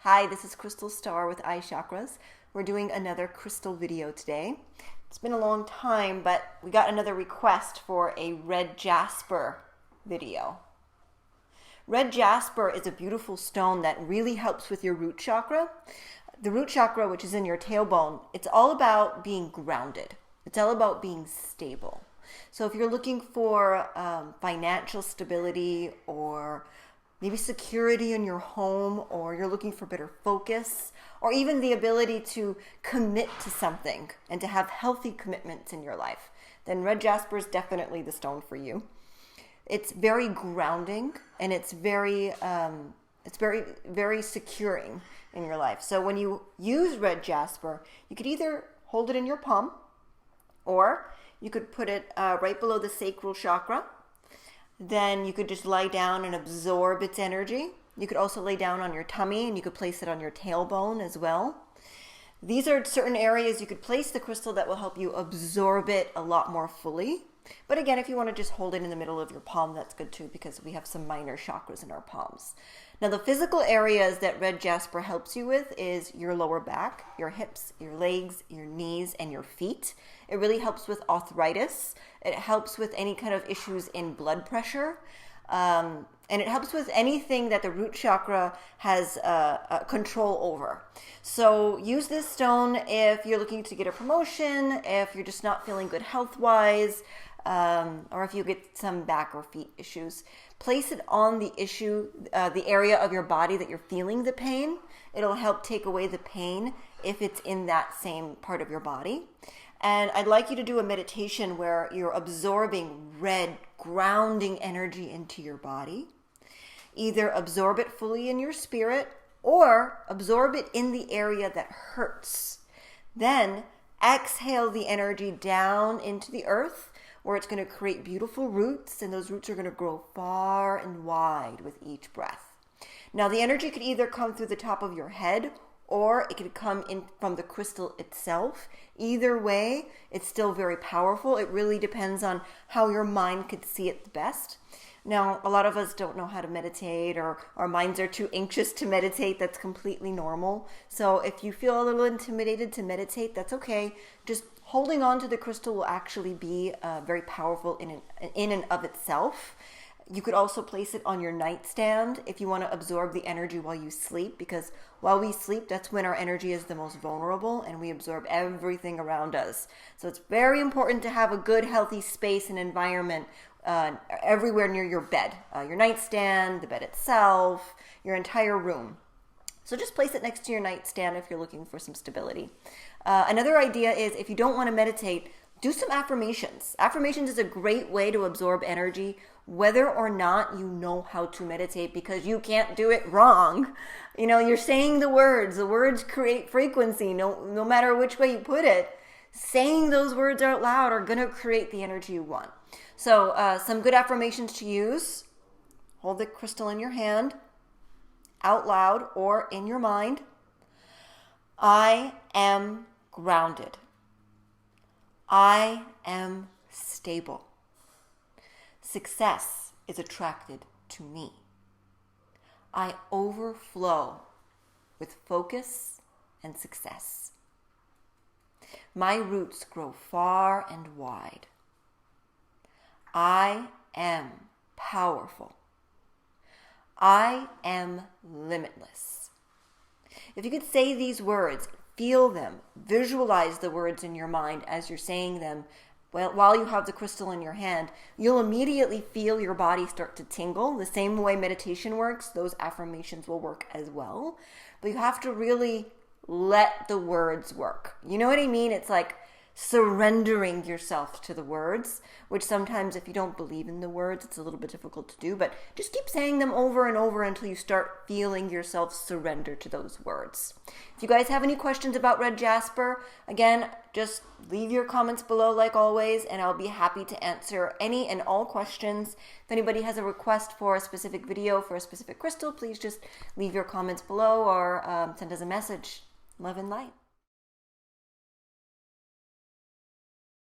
Hi, this is Crystal Star with iChakras. We're doing another crystal video today. It's been a long time, but we got another request for a Red Jasper video. Red Jasper is a beautiful stone that really helps with your root chakra. The root chakra, which is in your tailbone, it's all about being grounded. It's all about being stable. So if you're looking for financial stability or maybe security in your home, or you're looking for better focus, or even the ability to commit to something and to have healthy commitments in your life, then Red Jasper is definitely the stone for you. It's very grounding, and it's very securing in your life. So when you use Red Jasper, you could either hold it in your palm, or you could put it right below the sacral chakra. Then you could just lie down and absorb its energy. You could also lay down on your tummy, and you could place it on your tailbone as well. These are certain areas you could place the crystal that will help you absorb it a lot more fully. But again, if you want to just hold it in the middle of your palm, that's good too, because we have some minor chakras in our palms. Now, the physical areas that Red Jasper helps you with is your lower back, your hips, your legs, your knees, and your feet. It really helps with arthritis. It helps with any kind of issues in blood pressure. And it helps with anything that the root chakra has control over. So use this stone if you're looking to get a promotion, if you're just not feeling good health-wise, or if you get some back or feet issues. Place it on the the area of your body that you're feeling the pain. It'll help take away the pain if it's in that same part of your body. And I'd like you to do a meditation where you're absorbing red, grounding energy into your body. Either absorb it fully in your spirit or absorb it in the area that hurts. Then exhale the energy down into the earth, where it's going to create beautiful roots, and those roots are going to grow far and wide with each breath. Now, the energy could either come through the top of your head, or it could come in from the crystal itself. Either way, it's still very powerful. It really depends on how your mind could see it the best. Now, a lot of us don't know how to meditate, or our minds are too anxious to meditate. That's completely normal. So if you feel a little intimidated to meditate, that's okay. Just holding on to the crystal will actually be very powerful in and of itself. You could also place it on your nightstand if you want to absorb the energy while you sleep, because while we sleep, that's when our energy is the most vulnerable and we absorb everything around us. So it's very important to have a good, healthy space and environment everywhere near your bed, your nightstand, the bed itself, your entire room. So just place it next to your nightstand if you're looking for some stability. Another idea is, if you don't want to meditate, do some affirmations. Affirmations is a great way to absorb energy, whether or not you know how to meditate, because you can't do it wrong. You know, you're saying the words create frequency, no matter which way you put it. Saying those words out loud are going to create the energy you want. So some good affirmations to use: hold the crystal in your hand, out loud or in your mind. I am grounded. I am stable. Success is attracted to me. I overflow with focus and success. My roots grow far and wide. I am powerful. I am limitless. If you could say these words, feel them, visualize the words in your mind as you're saying them, while you have the crystal in your hand, you'll immediately feel your body start to tingle. The same way meditation works, those affirmations will work as well. But you have to really let the words work. You know what I mean? It's like surrendering yourself to the words, which sometimes, if you don't believe in the words, it's a little bit difficult to do, but just keep saying them over and over until you start feeling yourself surrender to those words. If you guys have any questions about Red Jasper, again, just leave your comments below like always, and I'll be happy to answer any and all questions. If anybody has a request for a specific video for a specific crystal, please just leave your comments below or send us a message. Love and light.